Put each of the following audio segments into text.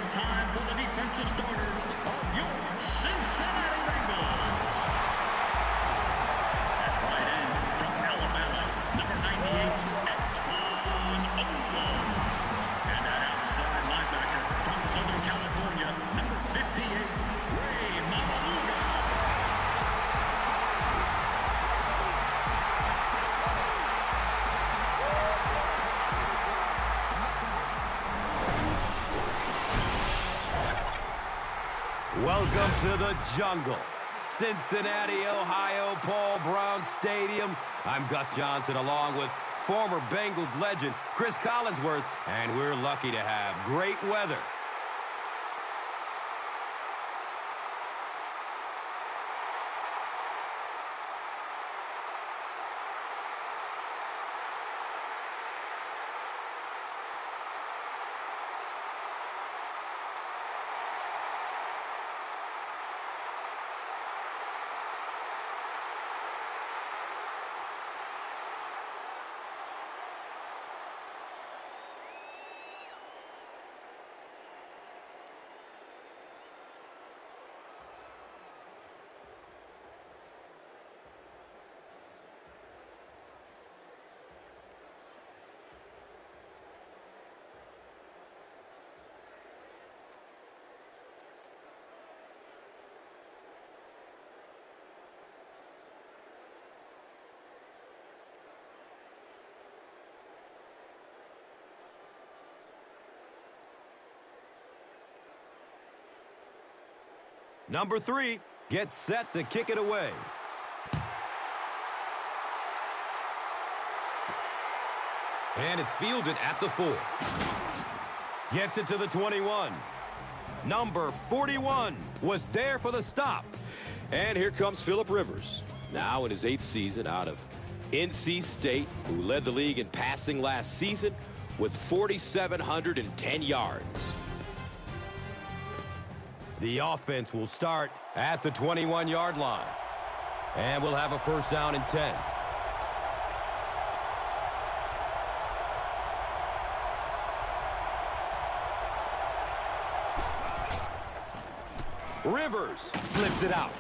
it's time for the defensive starter of your Cincinnati Bengals. At right end from Alabama, number 98, Antoine Olam. And at outside linebacker from Southern California, number 58, Ray Mamaluga. Welcome to the jungle, Cincinnati, Ohio, Paul Brown Stadium. I'm Gus Johnson along with former Bengals legend Chris Collinsworth, and we're lucky to have great weather. Number 3 gets set to kick it away. And it's fielded at the 4. Gets it to the 21. Number 41 was there for the stop. And here comes Phillip Rivers, now in his 8th season out of NC State, who led the league in passing last season with 4,710 yards. The offense will start at the 21-yard line. And we'll have a first down and 10. Rivers flips it out.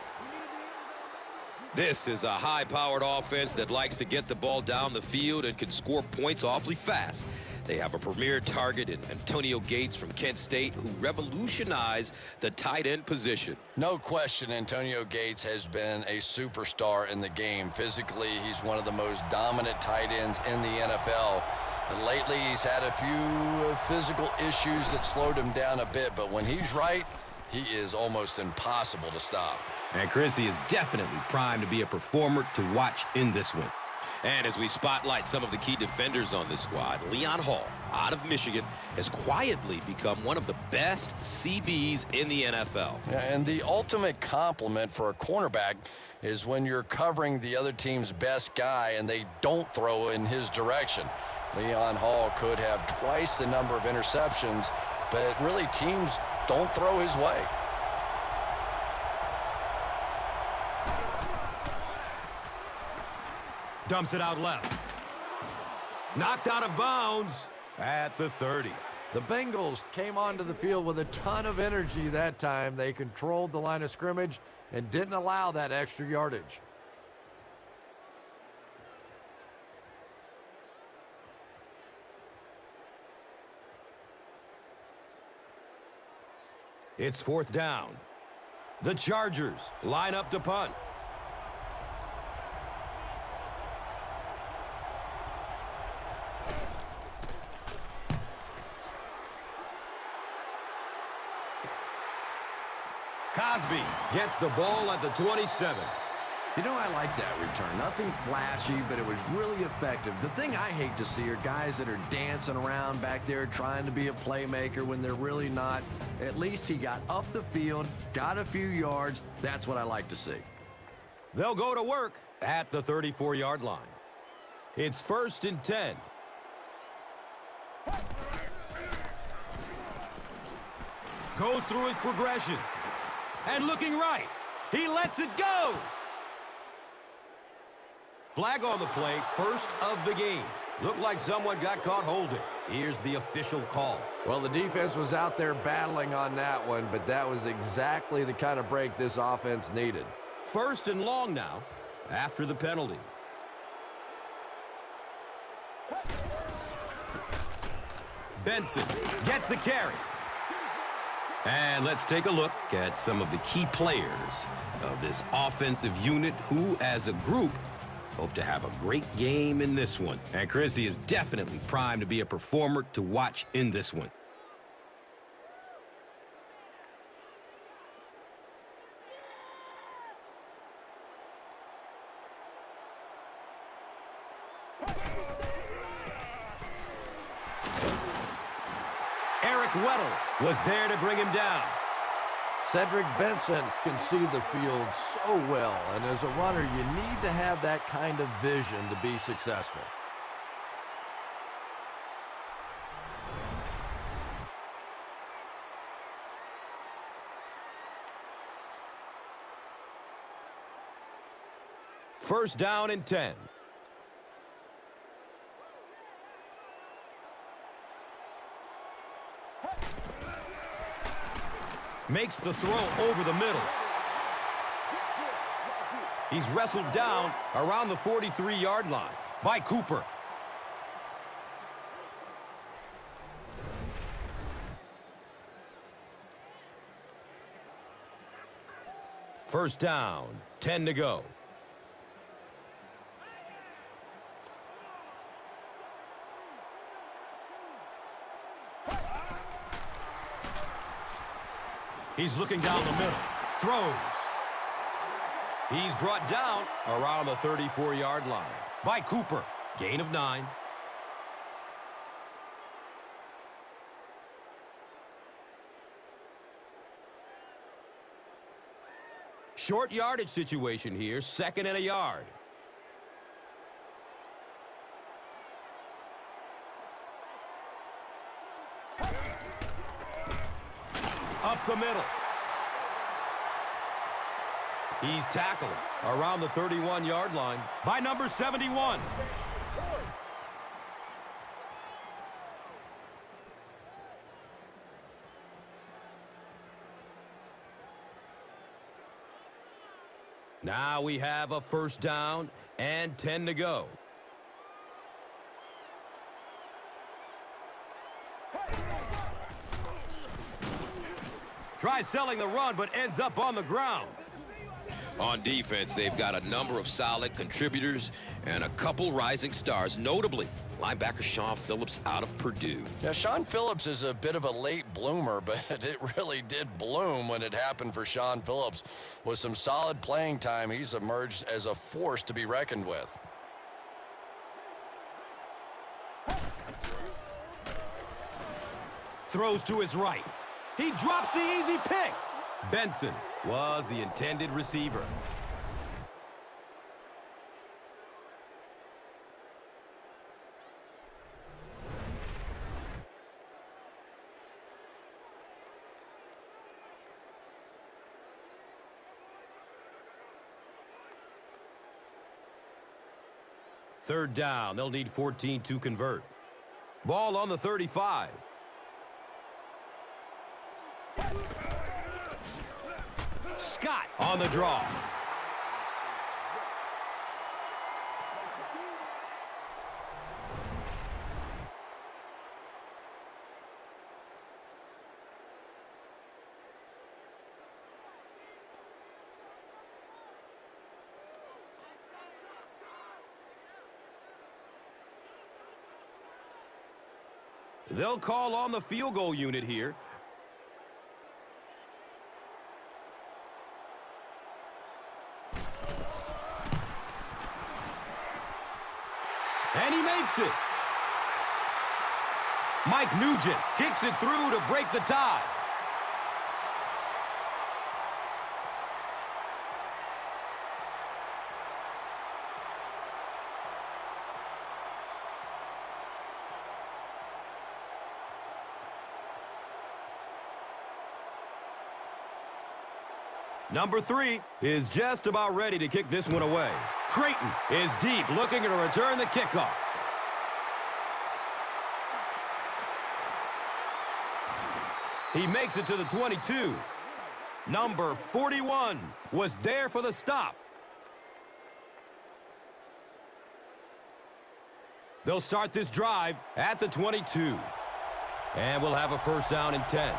This is a high-powered offense that likes to get the ball down the field and can score points awfully fast. They have a premier target in Antonio Gates from Kent State, who revolutionized the tight end position. No question, Antonio Gates has been a superstar in the game. Physically, he's one of the most dominant tight ends in the NFL. And lately, he's had a few physical issues that slowed him down a bit, but when he's right, he is almost impossible to stop. And Chrissy is definitely primed to be a performer to watch in this one. And as we spotlight some of the key defenders on this squad, Leon Hall, out of Michigan, has quietly become one of the best CBs in the NFL. Yeah, and the ultimate compliment for a cornerback is when you're covering the other team's best guy and they don't throw in his direction. Leon Hall could have twice the number of interceptions, but really teams don't throw his way. Dumps it out left. Knocked out of bounds at the 30. The Bengals came onto the field with a ton of energy that time. They controlled the line of scrimmage and didn't allow that extra yardage. It's 4th down. The Chargers line up to punt. Cosby gets the ball at the 27. You know, I like that return. Nothing flashy, but it was really effective. The thing I hate to see are guys that are dancing around back there trying to be a playmaker when they're really not. At least he got up the field, got a few yards. That's what I like to see. They'll go to work at the 34-yard line. It's 1st and 10. Goes through his progression. And looking right. He lets it go. Flag on the play, first of the game. Looked like someone got caught holding. Here's the official call. Well, the defense was out there battling on that one, but that was exactly the kind of break this offense needed. 1st and long now, after the penalty. Benson gets the carry. And let's take a look at some of the key players of this offensive unit who, as a group, hope to have a great game in this one. And Chrissy is definitely primed to be a performer to watch in this one. Weddle was there to bring him down. Cedric Benson can see the field so well, and as a runner, you need to have that kind of vision to be successful. First down and 10. Makes the throw over the middle. He's wrestled down around the 43-yard line by Cooper. First down, 10 to go. He's looking down the middle. Throws. He's brought down around the 34-yard line by Cooper. Gain of 9. Short yardage situation here. 2nd and a yard. Up the middle. He's tackled around the 31-yard line by number 71. Now we have a first down and 10 to go. Tries selling the run, but ends up on the ground. On defense, they've got a number of solid contributors and a couple rising stars, notably linebacker Sean Phillips out of Purdue. Now, Sean Phillips is a bit of a late bloomer, but it really did bloom when it happened for Sean Phillips. With some solid playing time, he's emerged as a force to be reckoned with. Throws to his right. He drops the easy pick. Benson was the intended receiver. Third down. They'll need 14 to convert. Ball on the 35. Scott on the draw. They'll call on the field goal unit here. And he makes it. Mike Nugent kicks it through to break the tie. Number 3 is just about ready to kick this one away. Creighton is deep, looking to return the kickoff. He makes it to the 22. Number 41 was there for the stop. They'll start this drive at the 22. And we'll have a first down and 10.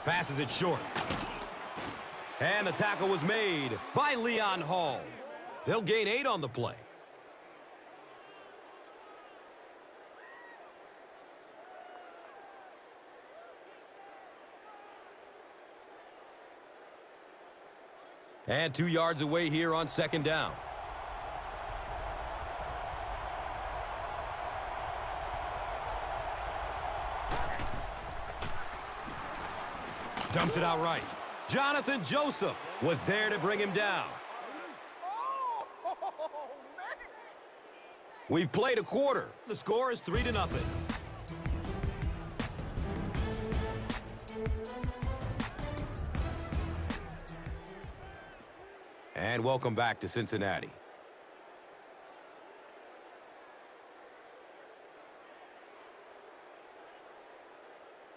Passes it short. And the tackle was made by Leon Hall. They'll gain 8 on the play. And 2 yards away here on second down. Dumps it out right. Jonathan Joseph was there to bring him down. We've played a quarter. The score is 3-0. And welcome back to Cincinnati.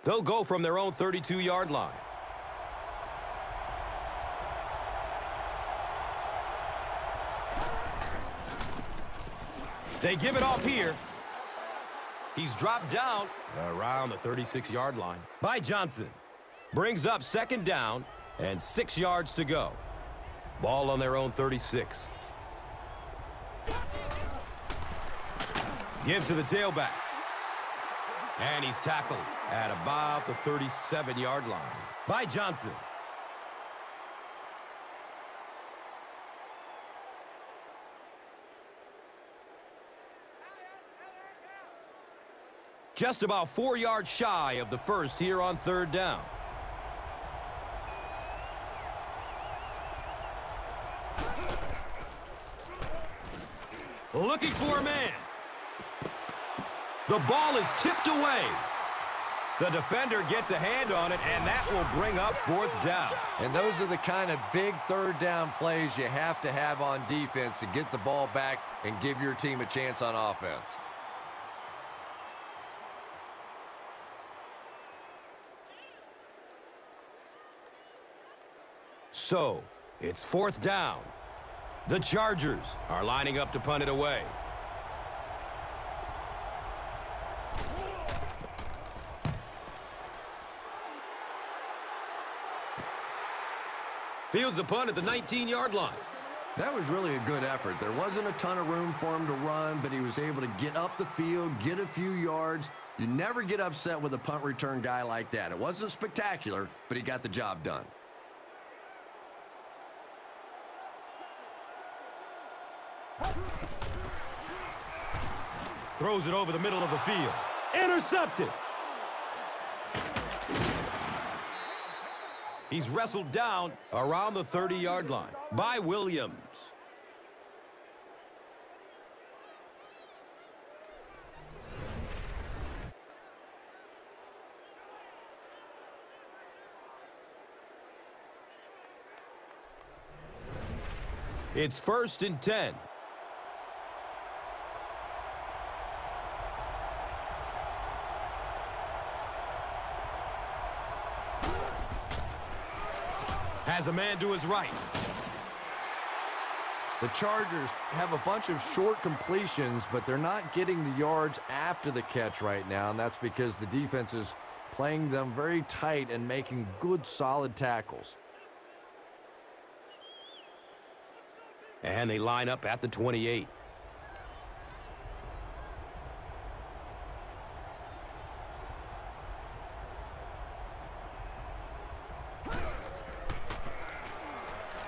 They'll go from their own 32-yard line. They give it off here. He's dropped down around the 36-yard line by Johnson. Brings up second down and 6 yards to go. Ball on their own 36. Give to the tailback. And he's tackled at about the 37-yard line by Johnson. Just about 4 yards shy of the first here on third down. Looking for a man. The ball is tipped away. The defender gets a hand on it, and that will bring up fourth down. And those are the kind of big third down plays you have to have on defense to get the ball back and give your team a chance on offense. So, it's fourth down. The Chargers are lining up to punt it away. Fields the punt at the 19-yard line. That was really a good effort. There wasn't a ton of room for him to run, but he was able to get up the field, get a few yards. You never get upset with a punt return guy like that. It wasn't spectacular, but he got the job done. Throws it over the middle of the field. Intercepted. He's wrestled down around the 30-yard line by Williams. It's 1st and 10. Has a man to his right. The Chargers have a bunch of short completions, but they're not getting the yards after the catch right now, and that's because the defense is playing them very tight and making good, solid tackles. And they line up at the 28.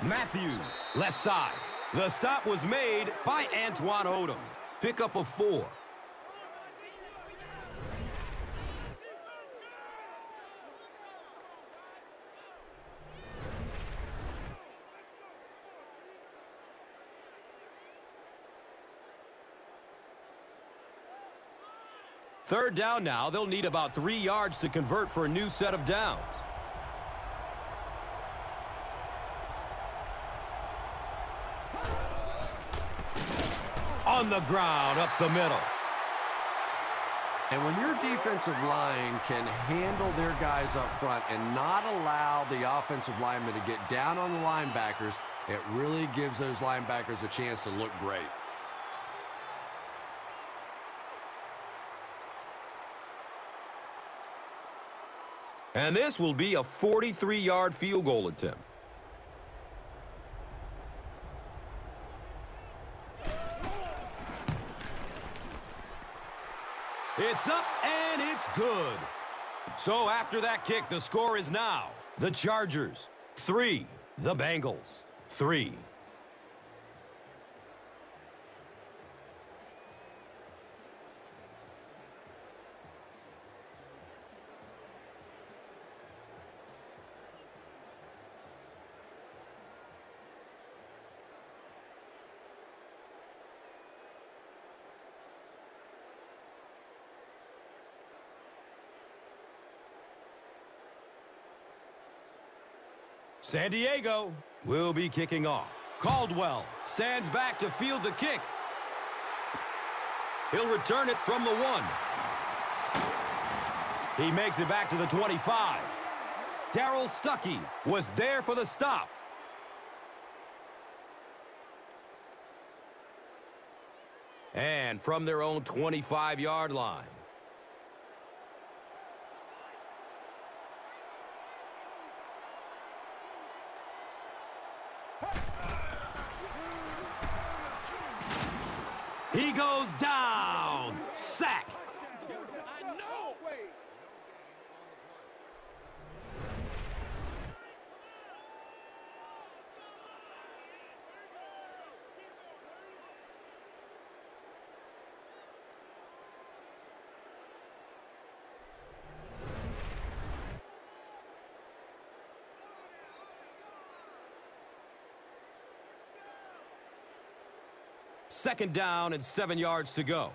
Matthews, left side. The stop was made by Antoine Odom. Pickup of 4. Third down now. They'll need about 3 yards to convert for a new set of downs. On the ground, up the middle. And when your defensive line can handle their guys up front and not allow the offensive linemen to get down on the linebackers, it really gives those linebackers a chance to look great. And this will be a 43-yard field goal attempt. It's up and it's good. So after that kick, the score is now the Chargers 3, the Bengals 3. San Diego will be kicking off. Caldwell stands back to field the kick. He'll return it from the 1. He makes it back to the 25. Darryl Stuckey was there for the stop. And from their own 25-yard line. He goes down. Sack. Second down and 7 yards to go.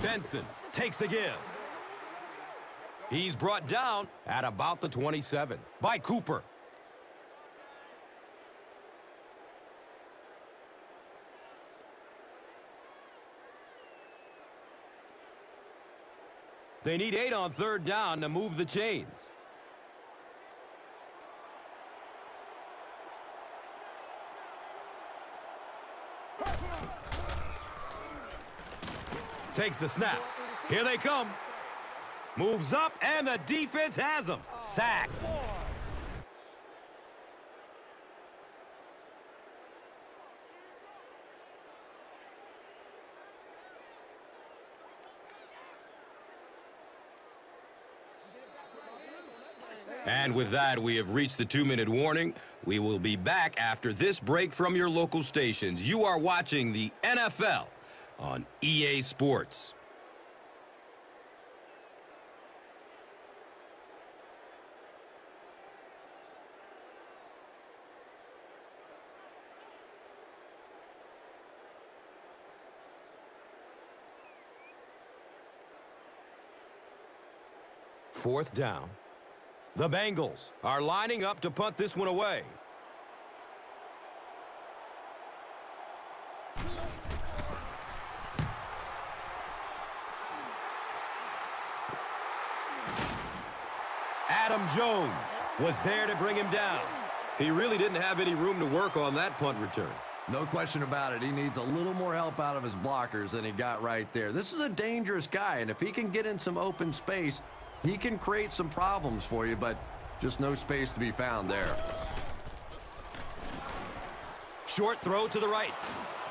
Benson takes the give. He's brought down at about the 27 by Cooper. They need 8 on third down to move the chains. Takes the snap. Here they come. Moves up, and the defense has him. Sack. And with that, we have reached the 2-minute warning. We will be back after this break from your local stations. You are watching the NFL on EA Sports. Fourth down. The Bengals are lining up to punt this one away. Adam Jones was there to bring him down. He really didn't have any room to work on that punt return. No question about it. He needs a little more help out of his blockers than he got right there. This is a dangerous guy, and if he can get in some open space, he can create some problems for you, but just no space to be found there. Short throw to the right.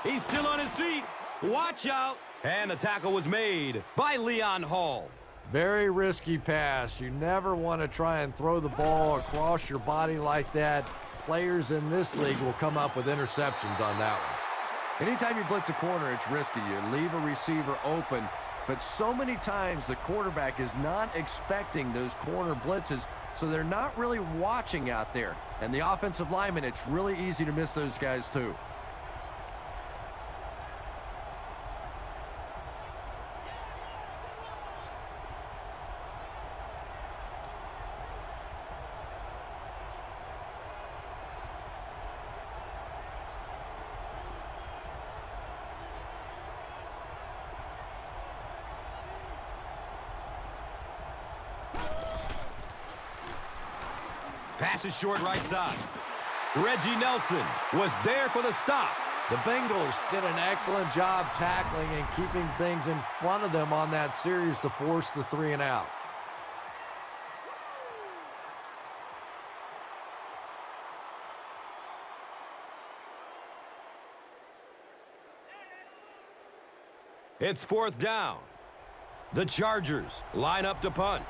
He's still on his feet. Watch out. And the tackle was made by Leon Hall. Very risky pass. You never want to try and throw the ball across your body like that. Players in this league will come up with interceptions on that one. Anytime you blitz a corner, it's risky. You leave a receiver open, but so many times the quarterback is not expecting those corner blitzes, so they're not really watching out there. And the offensive linemen, it's really easy to miss those guys too. Pass is short right side. Reggie Nelson was there for the stop. The Bengals did an excellent job tackling and keeping things in front of them on that series to force the 3 and out. It's 4th down. The Chargers line up to punt.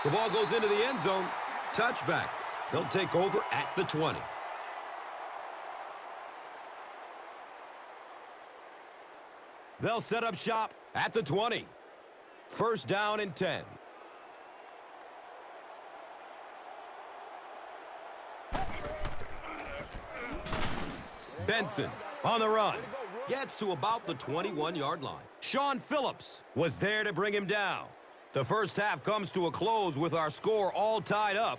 The ball goes into the end zone. Touchback. They'll take over at the 20. They'll set up shop at the 20. 1st down and 10. Benson on the run. Gets to about the 21-yard line. Sean Phillips was there to bring him down. The first half comes to a close with our score all tied up.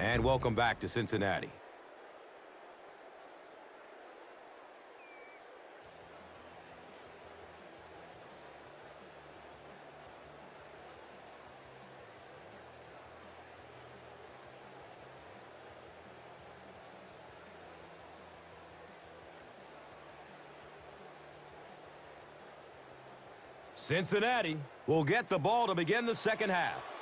And welcome back to Cincinnati. Cincinnati will get the ball to begin the second half.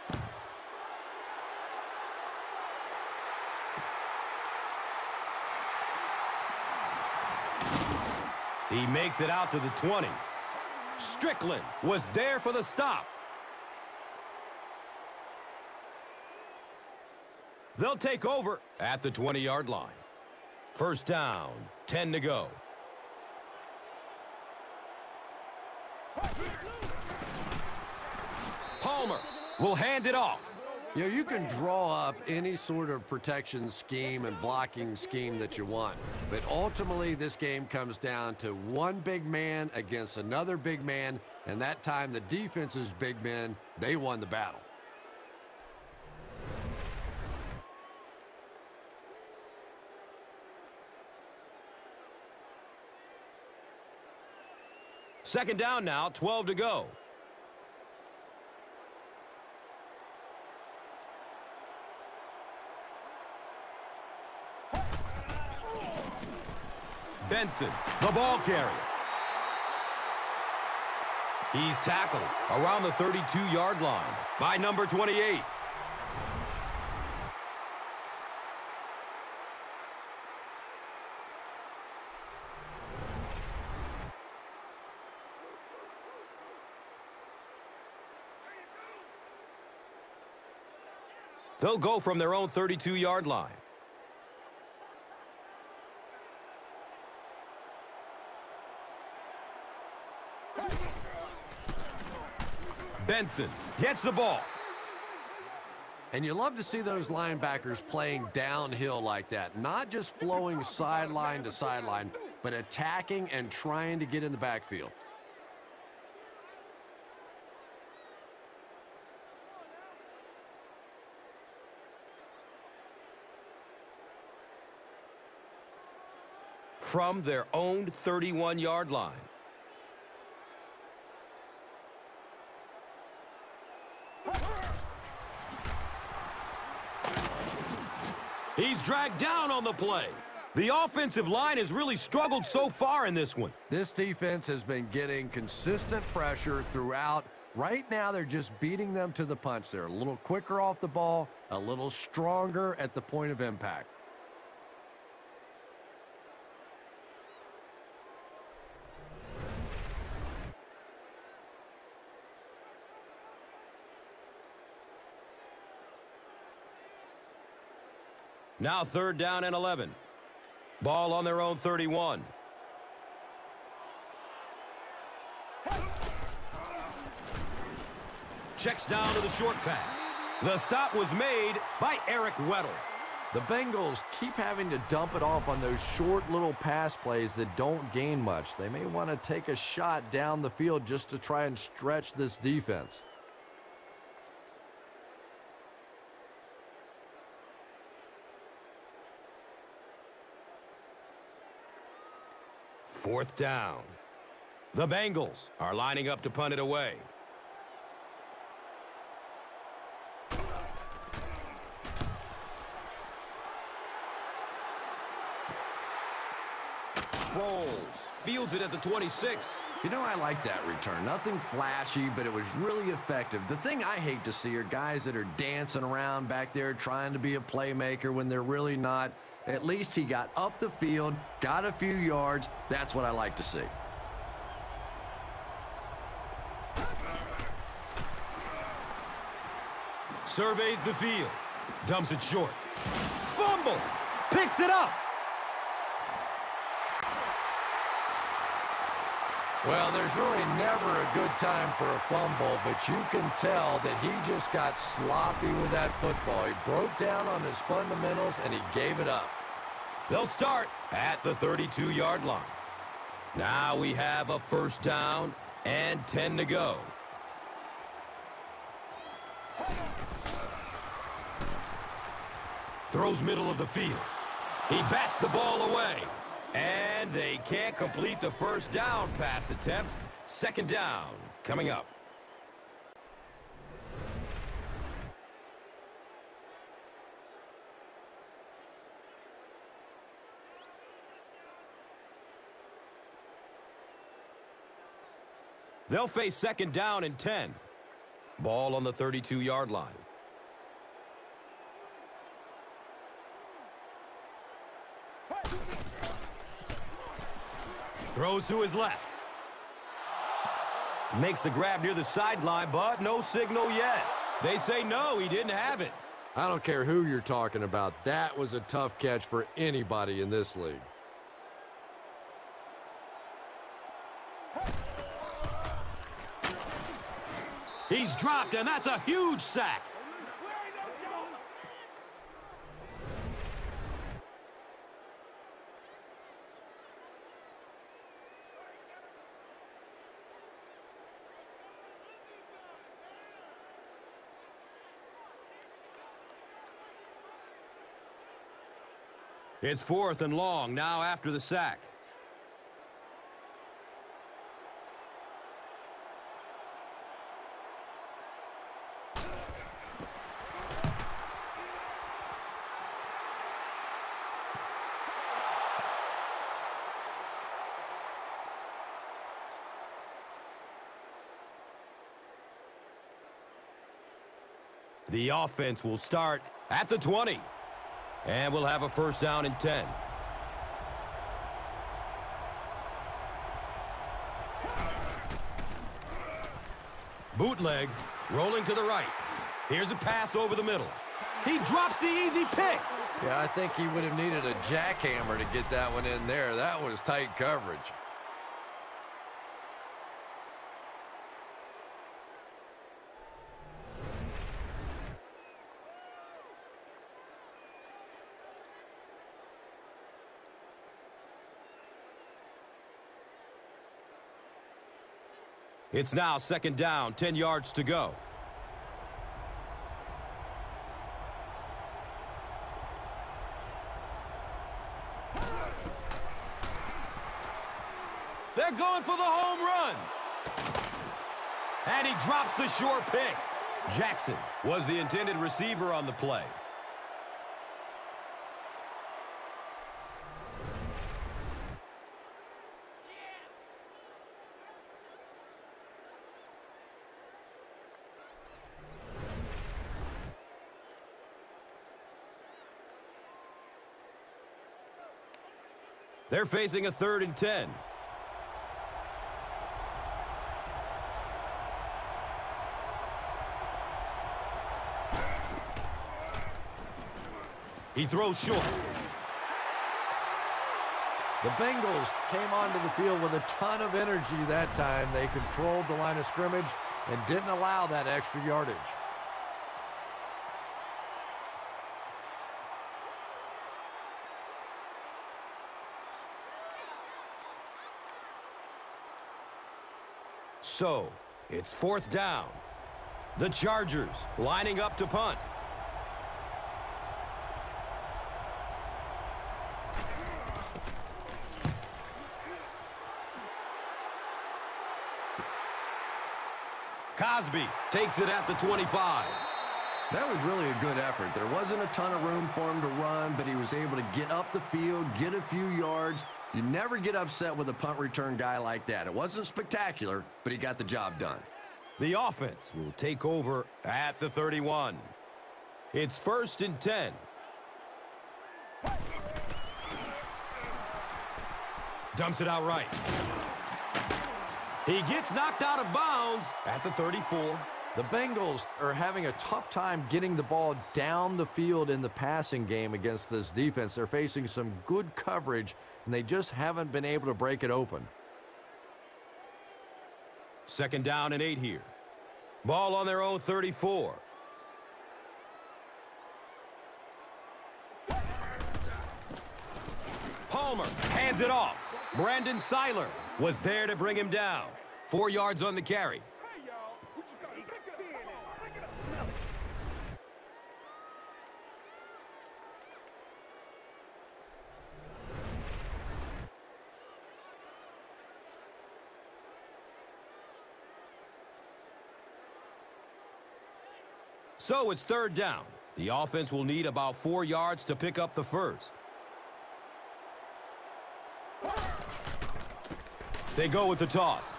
He makes it out to the 20. Strickland was there for the stop. They'll take over at the 20-yard line. 1st down, 10 to go. Palmer will hand it off. You know, you can draw up any sort of protection scheme and blocking scheme that you want, but ultimately this game comes down to one big man against another big man, and that time the defense's big men, they won the battle. Second down now, 12 to go. Benson, the ball carrier. He's tackled around the 32-yard line by number 28. They'll go from their own 32-yard line. Benson gets the ball. And you love to see those linebackers playing downhill like that, not just flowing sideline to sideline, but attacking and trying to get in the backfield. From their own 31-yard line. He's dragged down on the play. The offensive line has really struggled so far in this one. This defense has been getting consistent pressure throughout. Right now, they're just beating them to the punch. They're a little quicker off the ball, a little stronger at the point of impact. Now 3rd down and 11. Ball on their own 31. Checks down to the short pass. The stop was made by Eric Weddle. The Bengals keep having to dump it off on those short little pass plays that don't gain much. They may want to take a shot down the field just to try and stretch this defense. Fourth down. The Bengals are lining up to punt it away. Sproles fields it at the 26. You know, I like that return. Nothing flashy, but it was really effective. The thing I hate to see are guys that are dancing around back there trying to be a playmaker when they're really not. At least he got up the field, got a few yards. That's what I like to see. Surveys the field. Dumps it short. Fumble. Picks it up. Well, there's really never a good time for a fumble, but you can tell that he just got sloppy with that football. He broke down on his fundamentals, and he gave it up. They'll start at the 32-yard line. Now we have a 1st down and 10 to go. Throws middle of the field. He bats the ball away. And they can't complete the 1st down pass attempt. 2nd down coming up. They'll face 2nd down and 10. Ball on the 32-yard line. Throws to his left. Makes the grab near the sideline, but no signal yet. They say no, he didn't have it. I don't care who you're talking about. That was a tough catch for anybody in this league. He's dropped, and that's a huge sack. It's 4th and long now after the sack. The offense will start at the 20. And we'll have a 1st down and 10. Bootleg, rolling to the right. Here's a pass over the middle. He drops the easy pick. Yeah, I think he would have needed a jackhammer to get that one in there. That was tight coverage. It's now 2nd down, 10 yards to go. They're going for the home run. And he drops the short pick. Jackson was the intended receiver on the play. They're facing a 3rd and 10. He throws short. The Bengals came onto the field with a ton of energy that time. They controlled the line of scrimmage and didn't allow that extra yardage. So, it's 4th down. The Chargers lining up to punt. Cosby takes it at the 25. That was really a good effort. There wasn't a ton of room for him to run, but he was able to get up the field, get a few yards. You never get upset with a punt return guy like that. It wasn't spectacular, but he got the job done. The offense will take over at the 31. It's 1st and 10. Dumps it out right. He gets knocked out of bounds at the 34. The Bengals are having a tough time getting the ball down the field in the passing game against this defense. They're facing some good coverage, and they just haven't been able to break it open. 2nd down and 8 here. Ball on their own 34. Palmer hands it off. Brandon Seiler was there to bring him down. 4 yards on the carry. So it's 3rd down. The offense will need about 4 yards to pick up the first. They go with the toss.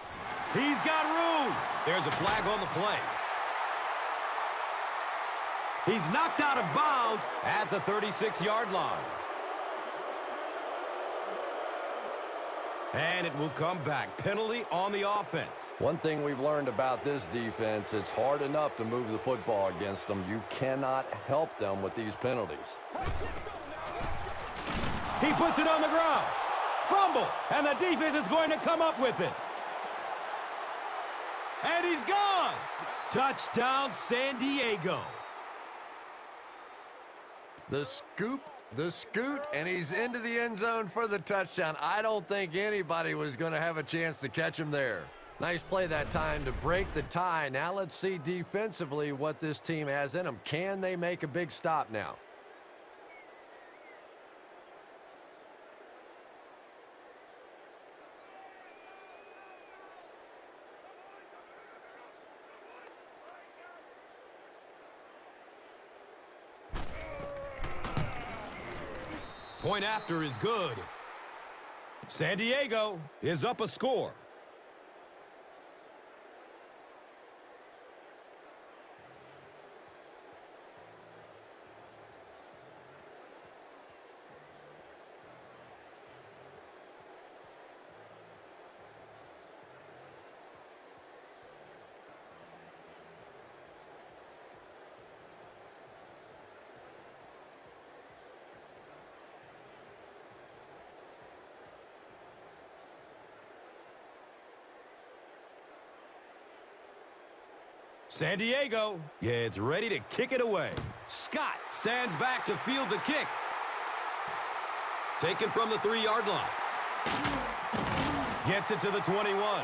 He's got room. There's a flag on the play. He's knocked out of bounds at the 36-yard line. And it will come back. Penalty on the offense. One thing we've learned about this defense, it's hard enough to move the football against them. You cannot help them with these penalties. He puts it on the ground. Fumble, and the defense is going to come up with it. And he's gone. Touchdown, San Diego. The scoot, and he's into the end zone for the touchdown. I don't think anybody was going to have a chance to catch him there. Nice play that time to break the tie. Now let's see defensively what this team has in them. Can they make a big stop now? Point after is good. San Diego is up a score. San Diego gets ready to kick it away. Scott stands back to field the kick. Taken from the 3-yard line. Gets it to the 21.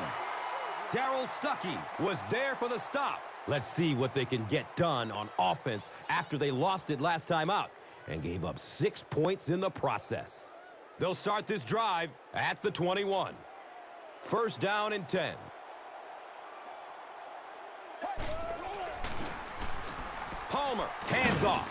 Darryl Stuckey was there for the stop. Let's see what they can get done on offense after they lost it last time out and gave up 6 points in the process. They'll start this drive at the 21. 1st down and 10. Palmer, hands off.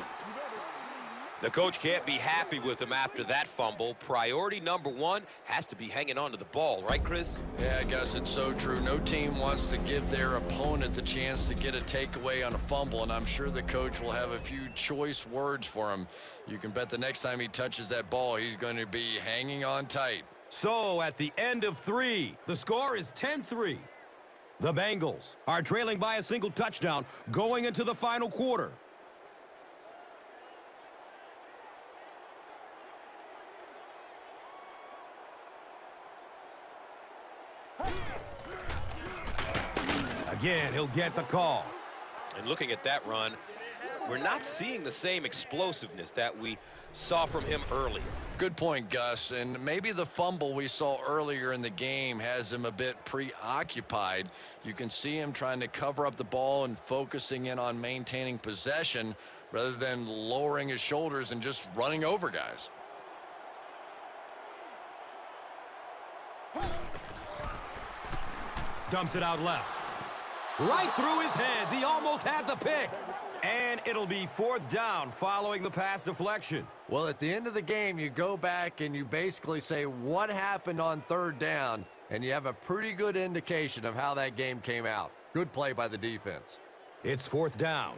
The coach can't be happy with him after that fumble. Priority number 1 has to be hanging on to the ball, right, Chris? Yeah, I guess it's so true. No team wants to give their opponent the chance to get a takeaway on a fumble, and I'm sure the coach will have a few choice words for him. You can bet the next time he touches that ball, he's going to be hanging on tight. So at the end of 3, the score is 10-3. The Bengals are trailing by a single touchdown going into the final quarter. Again, he'll get the call. And looking at that run, we're not seeing the same explosiveness that we saw from him earlier. Good point, Gus. And maybe the fumble we saw earlier in the game has him a bit preoccupied. You can see him trying to cover up the ball and focusing in on maintaining possession rather than lowering his shoulders and just running over guys. Dumps it out left. Right through his hands. He almost had the pick. And it'll be 4th down following the pass deflection. Well, at the end of the game, you go back and you basically say what happened on 3rd down, and you have a pretty good indication of how that game came out. Good play by the defense. It's 4th down.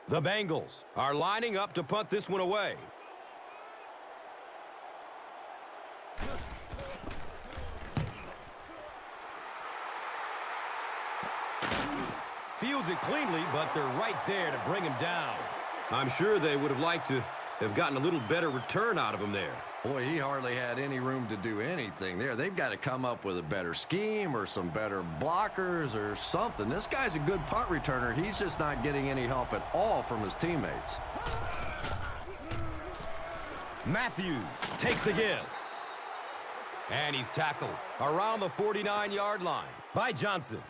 The Bengals are lining up to punt this one away. Fields it cleanly, but they're right there to bring him down. I'm sure they would have liked to have gotten a little better return out of him there. Boy, he hardly had any room to do anything there. They've got to come up with a better scheme or some better blockers or something. This guy's a good punt returner. He's just not getting any help at all from his teammates. Matthews takes the give. And he's tackled around the 49-yard line by Johnson.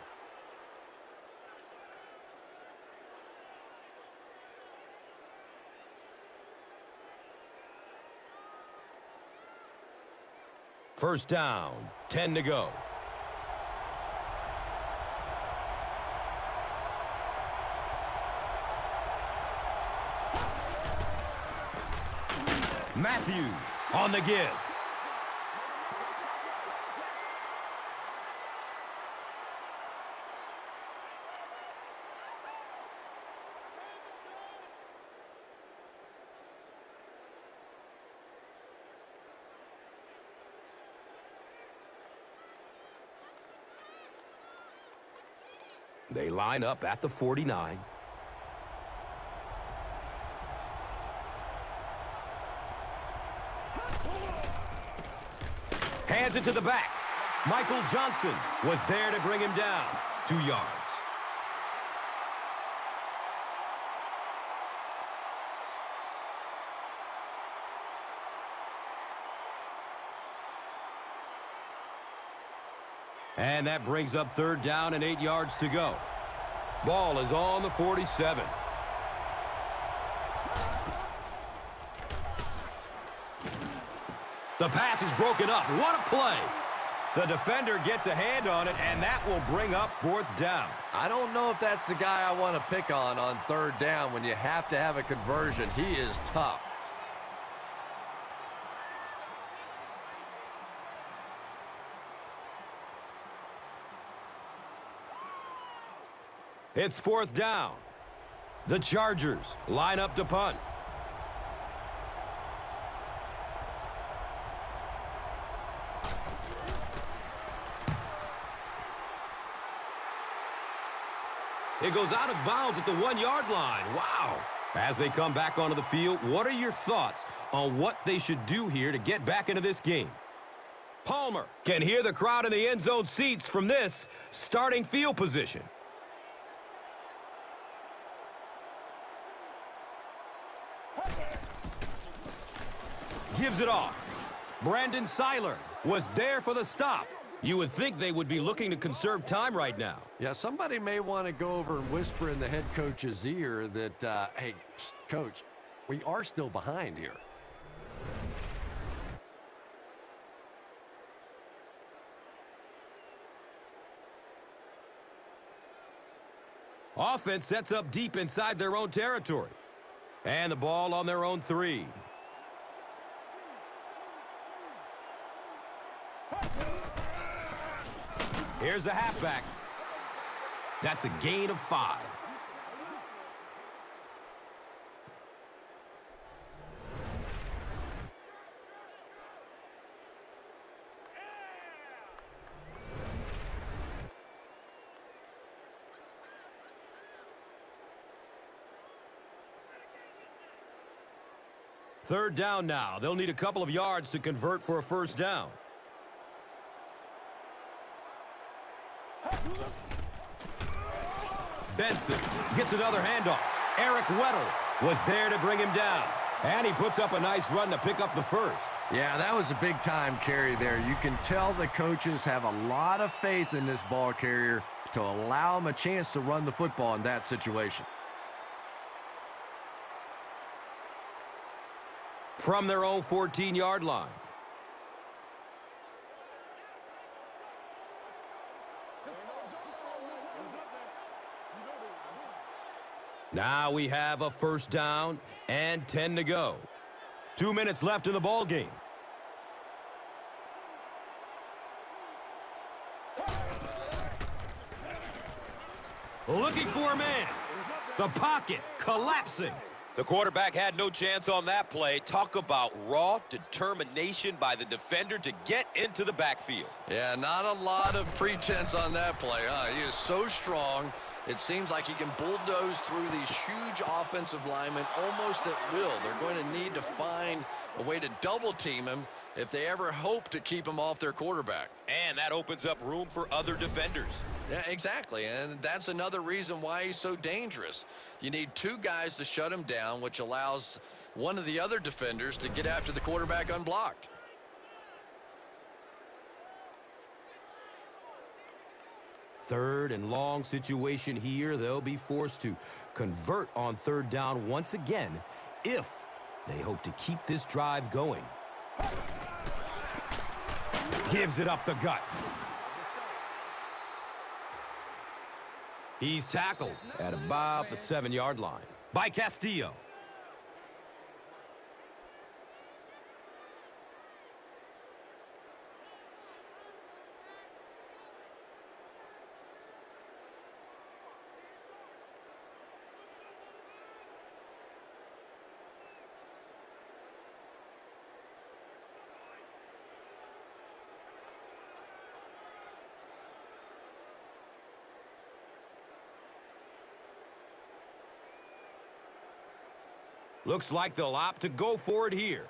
First down, 10 to go. Matthews on the give. They line up at the 49. Hands it to the back. Michael Johnson was there to bring him down. 2 yards. And that brings up 3rd down and 8 yards to go. Ball is on the 47. The pass is broken up. What a play. The defender gets a hand on it, and that will bring up 4th down. I don't know if that's the guy I want to pick on 3rd down when you have to have a conversion. He is tough. It's 4th down. The Chargers line up to punt. It goes out of bounds at the 1-yard line. Wow. As they come back onto the field, what are your thoughts on what they should do here to get back into this game? Palmer can hear the crowd in the end zone seats from this starting field position. Gives it off. Brandon Seiler was there for the stop. You would think they would be looking to conserve time right now. Yeah, somebody may want to go over and whisper in the head coach's ear that, hey, coach, we are still behind here. Offense sets up deep inside their own territory. And the ball on their own 3. Here's a halfback. That's a gain of 5. Third down now. They'll need a couple of yards to convert for a first down. Benson gets another handoff. Eric Weddle was there to bring him down. And he puts up a nice run to pick up the first. Yeah, that was a big-time carry there. You can tell the coaches have a lot of faith in this ball carrier to allow him a chance to run the football in that situation. From their own 14-yard line. Now we have a first down and 10 to go. 2 minutes left in the ball game. Looking for a man. The pocket collapsing. The quarterback had no chance on that play. Talk about raw determination by the defender to get into the backfield. Yeah, not a lot of pretense on that play, huh? He is so strong. It seems like he can bulldoze through these huge offensive linemen almost at will. They're going to need to find a way to double-team him if they ever hope to keep him off their quarterback. And that opens up room for other defenders. Yeah, exactly, and that's another reason why he's so dangerous. You need two guys to shut him down, which allows one of the other defenders to get after the quarterback unblocked. Third and long situation here. They'll be forced to convert on third down once again if they hope to keep this drive going. Gives it up the gut. He's tackled at about the 7-yard line by Castillo. Looks like they'll opt to go for it here.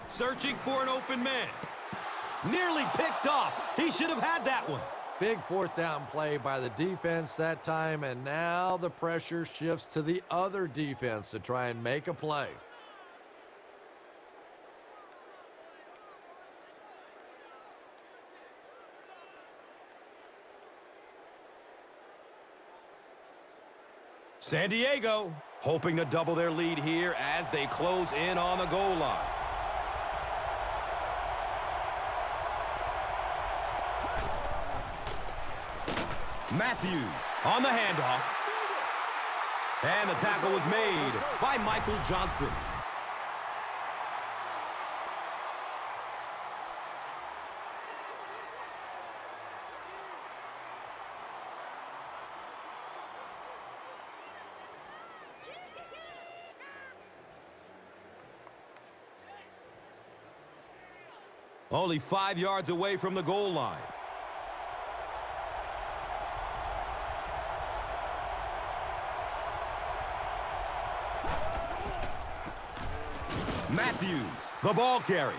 Searching for an open man. Nearly picked off. He should have had that one. Big fourth down play by the defense that time, and now the pressure shifts to the other defense to try and make a play. San Diego hoping to double their lead here as they close in on the goal line. Matthews on the handoff. And the tackle was made by Michael Johnson. Only 5 yards away from the goal line. Matthews, the ball carrier.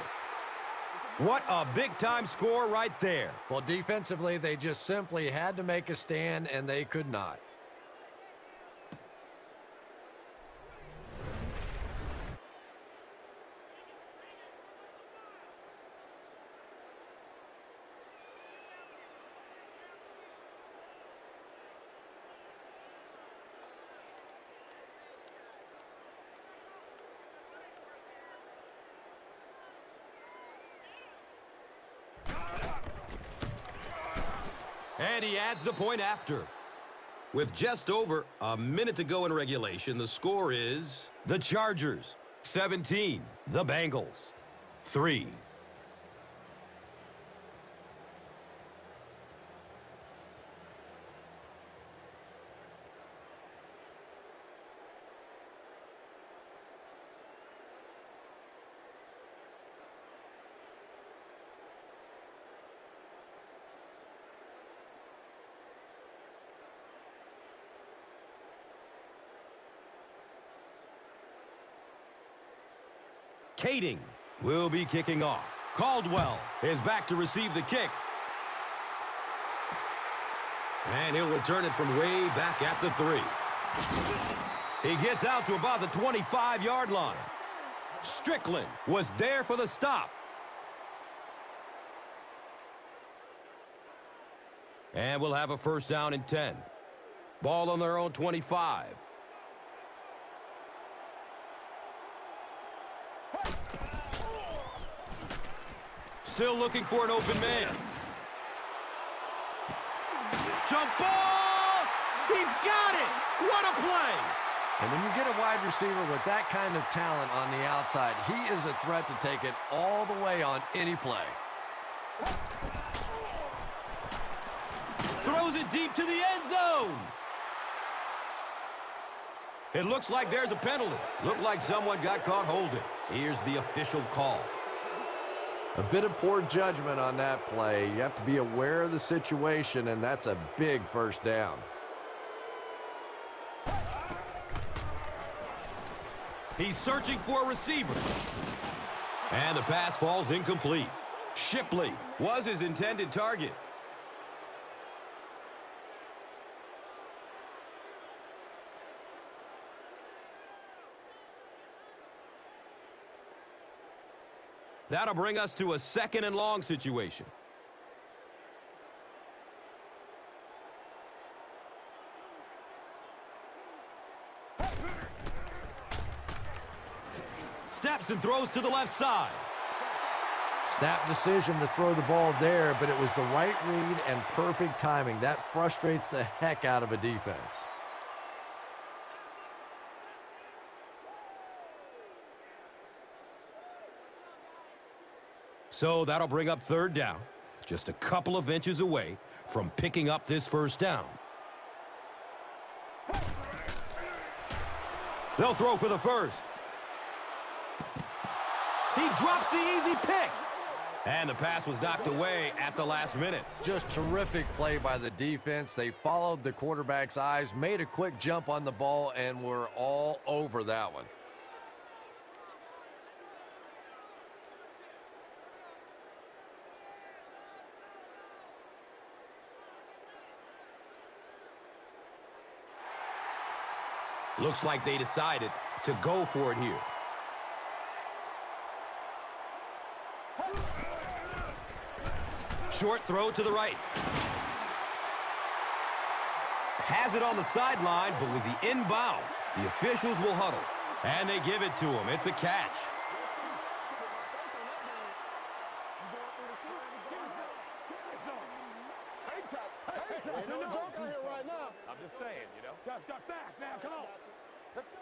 What a big-time score right there. Well, defensively, they just simply had to make a stand, and they could not. And he adds the point after. With just over a minute to go in regulation, the score is the Chargers 17, the Bengals 3. Kading will be kicking off. Caldwell is back to receive the kick. And he'll return it from way back at the 3. He gets out to about the 25-yard line. Strickland was there for the stop. And we'll have a first down and 10. Ball on their own 25. Still looking for an open man. Jump ball! He's got it! What a play! And when you get a wide receiver with that kind of talent on the outside, he is a threat to take it all the way on any play. Throws it deep to the end zone. It looks like there's a penalty. Looked like someone got caught holding. Here's the official call. A bit of poor judgment on that play. You have to be aware of the situation, and that's a big first down. He's searching for a receiver. And the pass falls incomplete. Shipley was his intended target. That'll bring us to a 2nd and long situation. Steps and throws to the left side. Snap decision to throw the ball there, but it was the right read and perfect timing. That frustrates the heck out of a defense. So that'll bring up 3rd down, just a couple of inches away from picking up this first down. They'll throw for the first. He drops the easy pick. And the pass was knocked away at the last minute. Just terrific play by the defense. They followed the quarterback's eyes, made a quick jump on the ball, and were all over that one. Looks like they decided to go for it here. Short throw to the right. Has it on the sideline, but was he inbounds? The officials will huddle, and they give it to him. It's a catch. I'm just saying, you know. Guys got fast now. Come on. Let's go.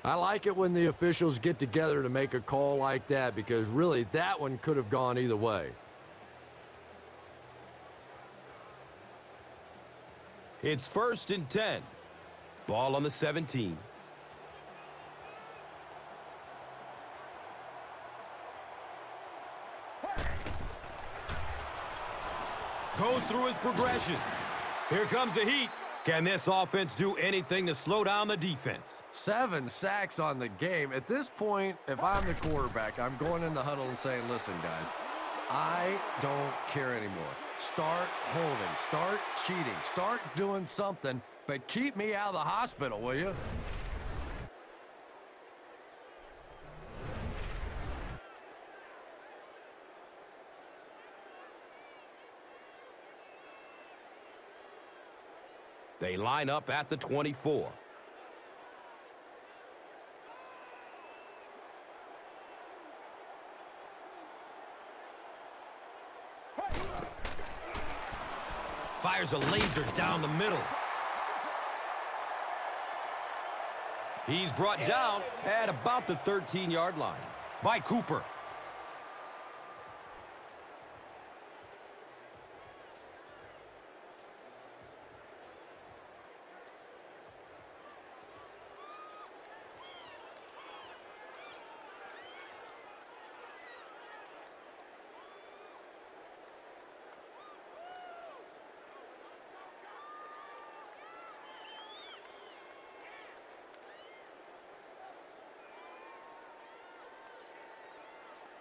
I like it when the officials get together to make a call like that, because really that one could have gone either way. It's 1st and 10. Ball on the 17. Goes through his progression. Here comes the heat. Can this offense do anything to slow down the defense? 7 sacks on the game. At this point, if I'm the quarterback, I'm going in the huddle and saying, listen, guys, I don't care anymore. Start holding, start cheating, start doing something, but keep me out of the hospital, will you? They line up at the 24. Fires a laser down the middle. He's brought down at about the 13-yard line by Cooper.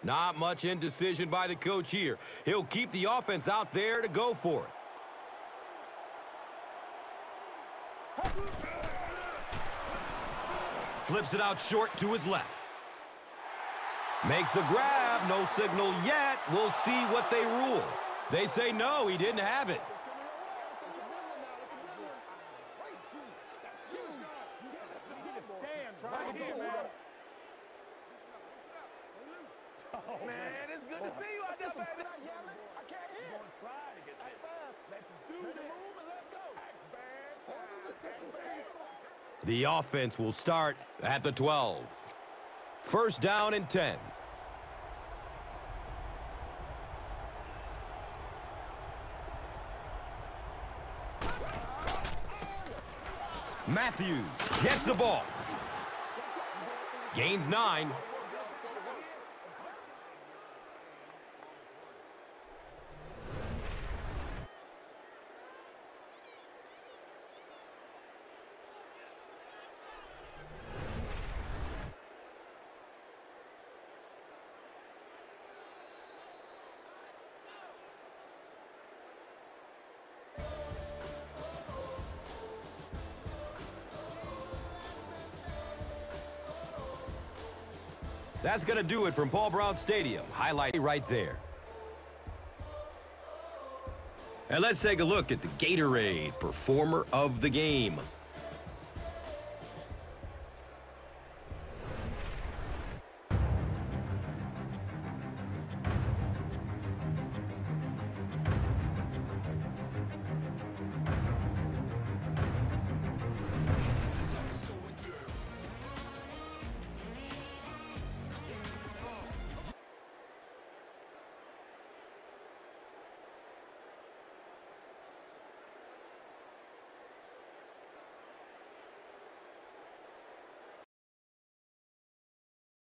Not much indecision by the coach here. He'll keep the offense out there to go for it. Flips it out short to his left. Makes the grab. No signal yet. We'll see what they rule. They say no, he didn't have it. Man, it's good to see you out there, baby. I can't hear. We're going to try to get this. Let's do this. The offense will start at the 12. First down and 10. Matthews gets the ball. Gains 9. That's going to do it from Paul Brown Stadium. Highlight right there. And let's take a look at the Gatorade Performer of the Game.